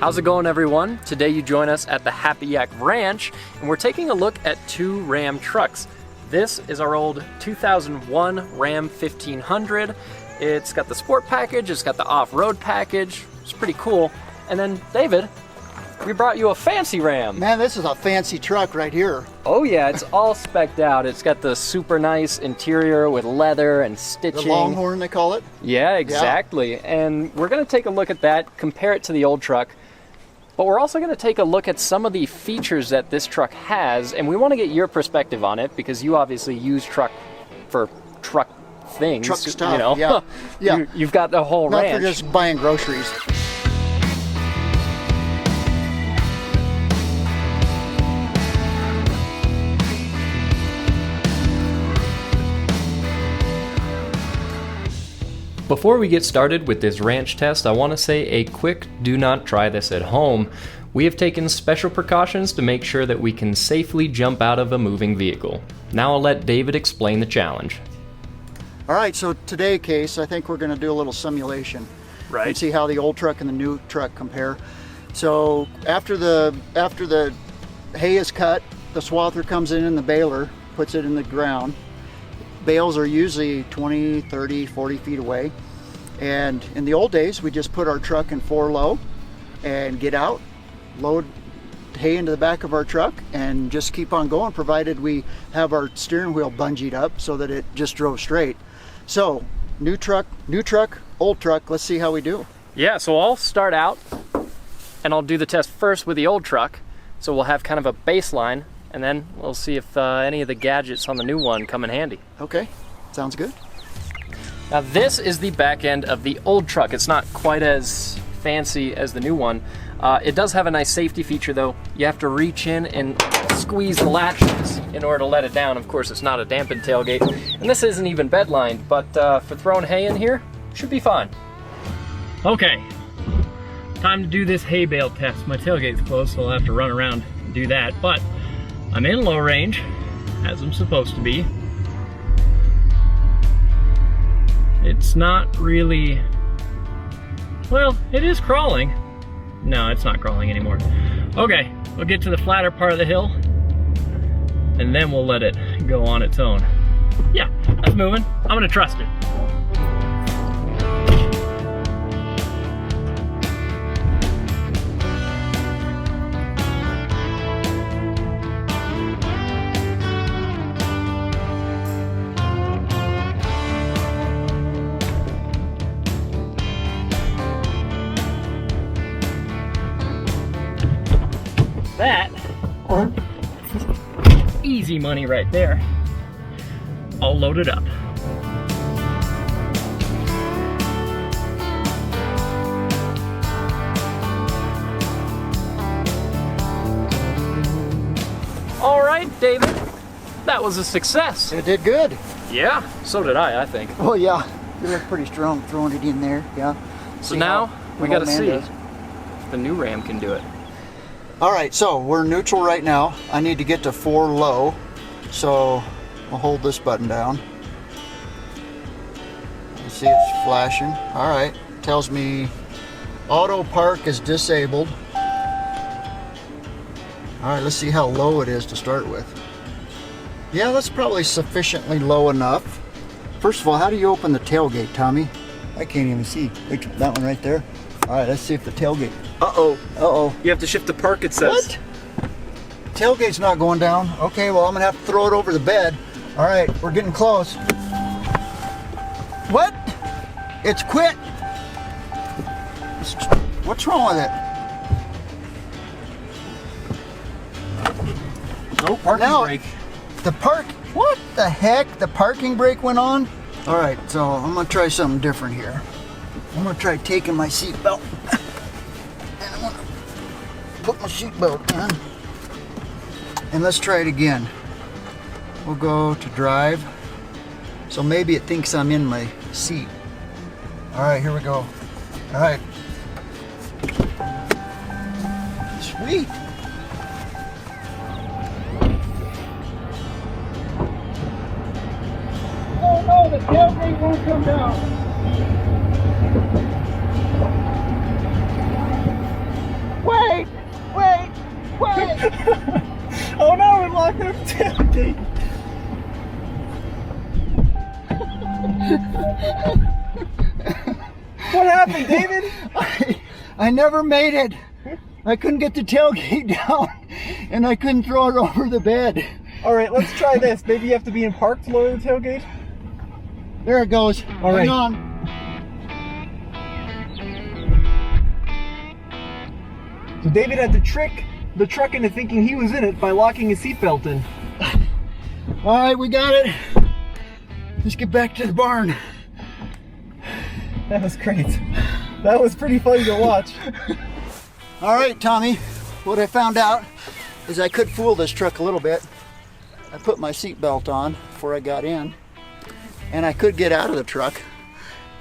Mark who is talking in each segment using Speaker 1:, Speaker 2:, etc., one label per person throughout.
Speaker 1: How's it going, everyone? Today you join us at the Happy Yak Ranch, and we're taking a look at two Ram trucks. This is our old 2001 Ram 1500. It's got the sport package, it's got the off-road package. It's pretty cool. And then, David, we brought you a fancy Ram.
Speaker 2: Man, this is a fancy truck right here.
Speaker 1: Oh yeah, it's all specced out. It's got the super nice interior with leather and stitching.
Speaker 2: The Longhorn, they call it.
Speaker 1: Yeah, exactly. Yeah. And we're going to take a look at that, compare it to the old truck. But we're also going to take a look at some of the features that this truck has, and we want to get your perspective on it because you obviously use truck for truck things.
Speaker 2: Truck stuff,
Speaker 1: you know?
Speaker 2: yeah. Yeah.
Speaker 1: You've got the whole ranch.
Speaker 2: Not for just buying groceries.
Speaker 1: Before we get started with this ranch test, I want to say a quick do not try this at home. We have taken special precautions to make sure that we can safely jump out of a moving vehicle. Now I'll let David explain the challenge.
Speaker 2: All right, so today, Case, I think we're going to do a little simulation.
Speaker 1: Right.
Speaker 2: And see how the old truck and the new truck compare. So after the hay is cut, the swather comes in the baler, puts it in the ground. Bales are usually 20, 30, 40 feet away. And in the old days, we just put our truck in 4-low and get out, load hay into the back of our truck, and just keep on going, provided we have our steering wheel bungeed up so that it just drove straight. So, new truck, old truck, let's see how we do. Yeah, so I'll start out and I'll do the test first with the old truck. So we'll have kind of a baseline, and then we'll see if any of the gadgets on the new one come in handy. Okay, sounds good. Now this is the back end of the old truck. It's not quite as fancy as the new one. It does have a nice safety feature though. You have to reach in and squeeze the latches in order to let it down. Of course, it's not a dampened tailgate. And this isn't even bed lined, but for throwing hay in here, should be fine. Okay, time to do this hay bale test. My tailgate's closed, so I'll have to run around and do that. But I'm in low range, as I'm supposed to be. It's not really, well, it is crawling. No, it's not crawling anymore. Okay, we'll get to the flatter part of the hill, and then we'll let it go on its own. Yeah, that's moving. I'm gonna trust it. That, easy money right there. I'll load it up. All right, David, that was a success. It did good.
Speaker 1: Yeah, so did I think.
Speaker 2: Oh yeah, you look pretty strong throwing it in there, yeah.
Speaker 1: So now we gotta see if the new Ram can do it.
Speaker 2: All right, so we're neutral right now. I need to get to 4-low, so I'll hold this button down. You see it's flashing. All right, tells me auto park is disabled. All right, let's see how low it is to start with. Yeah, that's probably sufficiently low enough. First of all, how do you open the tailgate, Tommy? I can't even see. Look, that one right there. All right, let's see if the tailgate. Uh-oh. Uh-oh.
Speaker 1: You have to shift the park, it says.
Speaker 2: What? Tailgate's not going down. Okay, well, I'm gonna have to throw it over the bed. All right, we're getting close. What? It's quit. What's wrong with it?
Speaker 1: No parking brake.
Speaker 2: The park, what the heck? The parking brake went on? All right, so I'm gonna try something different here. I'm gonna try taking my seatbelt. And I'm gonna put my seatbelt on. And let's try it again. We'll go to drive. So maybe it thinks I'm in my seat. All right, here we go. All right. Sweet. Oh no, the tailgate won't come down.
Speaker 3: Oh no, we're locked up tailgate. What happened, David?
Speaker 2: I never made it. I couldn't get the tailgate down, and I couldn't throw it over the bed.
Speaker 3: All right, let's try this. Maybe you have to be in park to lower the tailgate.
Speaker 2: There it goes.
Speaker 3: All right.
Speaker 2: Hang on.
Speaker 3: So David had to trick the truck into thinking he was in it by locking his seatbelt in.
Speaker 2: All right, we got it. Let's get back to the barn.
Speaker 3: That was great. That was pretty funny to watch.
Speaker 2: All right, Tommy, what I found out is I could fool this truck a little bit. I put my seatbelt on before I got in, and I could get out of the truck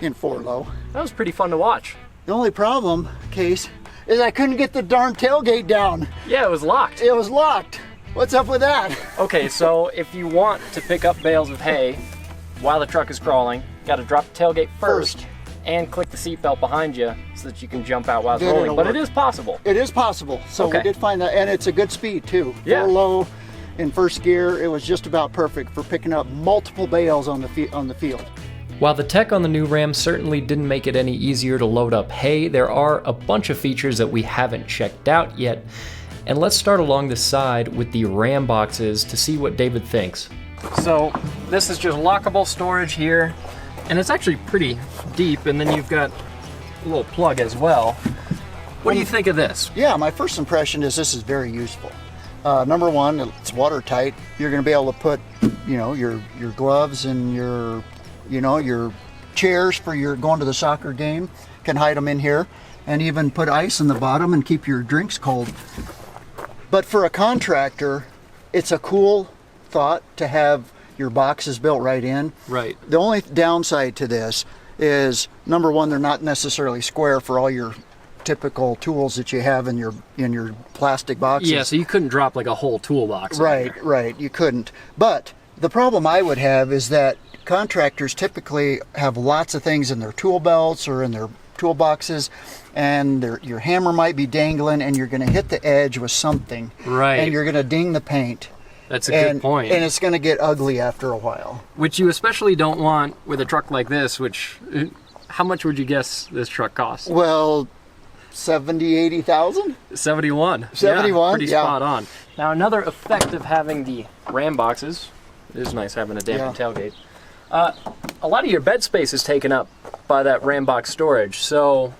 Speaker 2: in 4-low.
Speaker 1: That was pretty fun to watch.
Speaker 2: The only problem, Case, is I couldn't get the darn tailgate down.
Speaker 1: Yeah, it was locked.
Speaker 2: It was locked. What's up with that?
Speaker 1: Okay, so if you want to pick up bales of hay while the truck is crawling, you got to drop the tailgate first and click the seatbelt behind you so that you can jump out while it's
Speaker 2: Then
Speaker 1: rolling.
Speaker 2: it'll
Speaker 1: But
Speaker 2: work.
Speaker 1: it is possible.
Speaker 2: It is possible. So
Speaker 1: Okay.
Speaker 2: we did find that, and it's a good speed too.
Speaker 1: Yeah.
Speaker 2: 4-low in first gear. It was just about perfect for picking up multiple bales on the field.
Speaker 1: While the tech on the new Ram certainly didn't make it any easier to load up hay, there are a bunch of features that we haven't checked out yet. And let's start along the side with the Ram boxes to see what David thinks. So this is just lockable storage here, and it's actually pretty deep, and then you've got a little plug as well. What do you think of this?
Speaker 2: Yeah, my first impression is this is very useful. Number one, it's watertight. You're going to be able to put, your gloves and your chairs for your going to the soccer game. Can hide them in here, and even put ice in the bottom and keep your drinks cold. But for a contractor, it's a cool thought to have your boxes built right in.
Speaker 1: Right.
Speaker 2: The only downside to this is, number one, they're not necessarily square for all your typical tools that you have in your plastic boxes.
Speaker 1: Yeah, so you couldn't drop like a whole toolbox. in
Speaker 2: Right,
Speaker 1: there.
Speaker 2: right. You couldn't. But the problem I would have is that contractors typically have lots of things in their tool belts or in their toolboxes, and your hammer might be dangling, and you're going to hit the edge with something.
Speaker 1: Right.
Speaker 2: And you're going to ding the paint.
Speaker 1: That's a good point.
Speaker 2: And it's going to get ugly after a while.
Speaker 1: Which you especially don't want with a truck like this, which, how much would you guess this truck costs?
Speaker 2: Well, 70, 80,000?
Speaker 1: 71.
Speaker 2: 71,
Speaker 1: Yeah, pretty
Speaker 2: yeah.
Speaker 1: spot on. Now another effect of having the Ram boxes, it is nice having a dampened tailgate. A lot of your bed space is taken up by that Ram box storage. So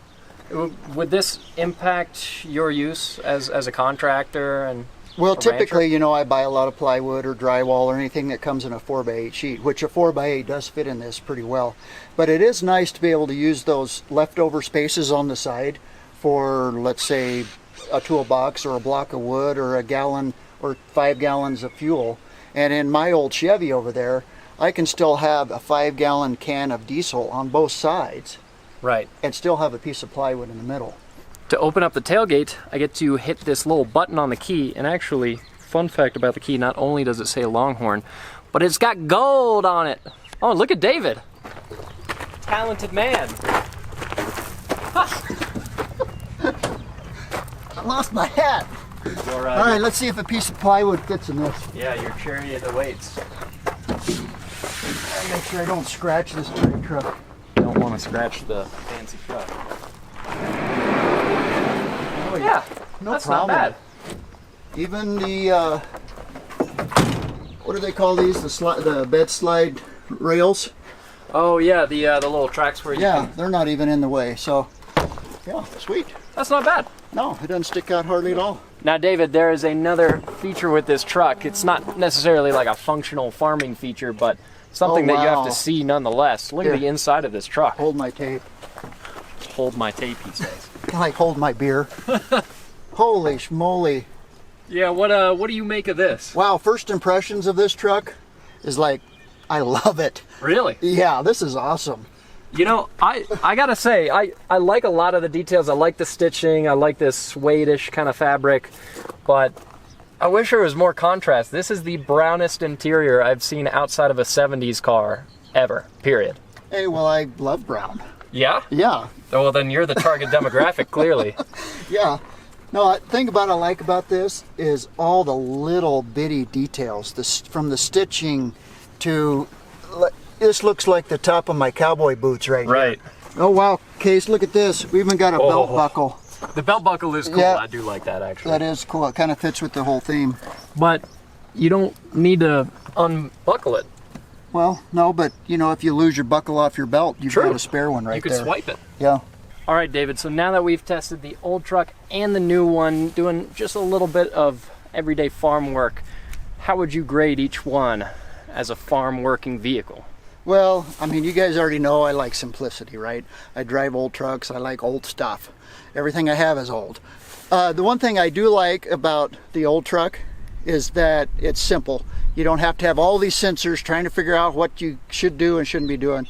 Speaker 1: would this impact your use as a contractor and
Speaker 2: Well,
Speaker 1: a
Speaker 2: typically, I buy a lot of plywood or drywall or anything that comes in a 4x8 sheet, which a 4x8 does fit in this pretty well. But it is nice to be able to use those leftover spaces on the side for, let's say, a toolbox or a block of wood or a gallon or 5 gallons of fuel. And in my old Chevy over there, I can still have a 5-gallon can of diesel on both sides
Speaker 1: Right.
Speaker 2: and still have a piece of plywood in the middle.
Speaker 1: To open up the tailgate, I get to hit this little button on the key, and actually, fun fact about the key, not only does it say Longhorn, but it's got gold on it. Oh, look at David. Talented man.
Speaker 2: I lost my hat.
Speaker 1: All
Speaker 2: All right, let's see if a piece of plywood fits in this.
Speaker 1: Yeah, your chariot awaits.
Speaker 2: I'll make sure I don't scratch this trade truck.
Speaker 1: Don't want to scratch the fancy truck.
Speaker 2: Oh,
Speaker 1: Yeah,
Speaker 2: no
Speaker 1: that's
Speaker 2: problem.
Speaker 1: not bad.
Speaker 2: Even the, what do they call these? The bed slide rails?
Speaker 1: Oh yeah, the little tracks where you
Speaker 2: Yeah,
Speaker 1: can...
Speaker 2: they're not even in the way. So, yeah, sweet.
Speaker 1: That's not bad.
Speaker 2: No, it doesn't stick out hardly at all.
Speaker 1: Now, David, there is another feature with this truck. It's not necessarily like a functional farming feature, but something
Speaker 2: Oh,
Speaker 1: that you have
Speaker 2: wow.
Speaker 1: to see nonetheless. Look at
Speaker 2: Here.
Speaker 1: the inside of this truck.
Speaker 2: Hold my tape.
Speaker 1: Hold my tape, he says.
Speaker 2: Like hold my beer. Holy schmoly.
Speaker 1: Yeah, what do you make of this?
Speaker 2: Wow, first impressions of this truck is like, I love it.
Speaker 1: Really?
Speaker 2: Yeah, this is awesome.
Speaker 1: You know, I gotta say, I like a lot of the details. I like the stitching. I like this suede-ish kind of fabric, but I wish there was more contrast. This is the brownest interior I've seen outside of a 70s car ever, period.
Speaker 2: Hey, well, I love brown.
Speaker 1: Yeah?
Speaker 2: Yeah,
Speaker 1: Oh, well, then you're the target demographic, clearly.
Speaker 2: yeah. No, the thing I like about this is all the little bitty details. From the stitching to, this looks like the top of my cowboy boots right here. Oh wow, Case, look at this. We even got a belt buckle.
Speaker 1: The belt buckle is cool.
Speaker 2: Yeah,
Speaker 1: I do like that actually.
Speaker 2: That is cool. It kind of fits with the whole theme.
Speaker 1: But you don't need to unbuckle it.
Speaker 2: Well, no, but you know, if you lose your buckle off your belt, you've got a spare one right there.
Speaker 1: You could swipe it.
Speaker 2: Yeah.
Speaker 1: All right, David, so now that we've tested the old truck and the new one, doing just a little bit of everyday farm work, how would you grade each one as a farm working vehicle?
Speaker 2: Well, I mean, you guys already know I like simplicity, right? I drive old trucks, I like old stuff. Everything I have is old. The one thing I do like about the old truck is that it's simple. You don't have to have all these sensors trying to figure out what you should do and shouldn't be doing.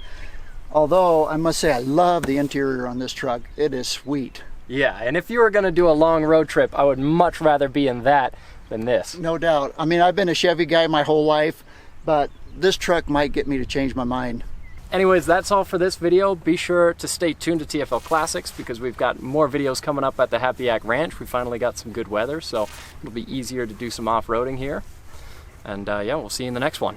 Speaker 2: Although, I must say, I love the interior on this truck. It is sweet.
Speaker 1: Yeah, and if you were going to do a long road trip, I would much rather be in that than this.
Speaker 2: No doubt. I mean, I've been a Chevy guy my whole life, but this truck might get me to change my mind.
Speaker 1: Anyways, that's all for this video. Be sure to stay tuned to TFL Classics because we've got more videos coming up at the Happy Yak Ranch. We finally got some good weather, so it'll be easier to do some off-roading here. And yeah, we'll see you in the next one.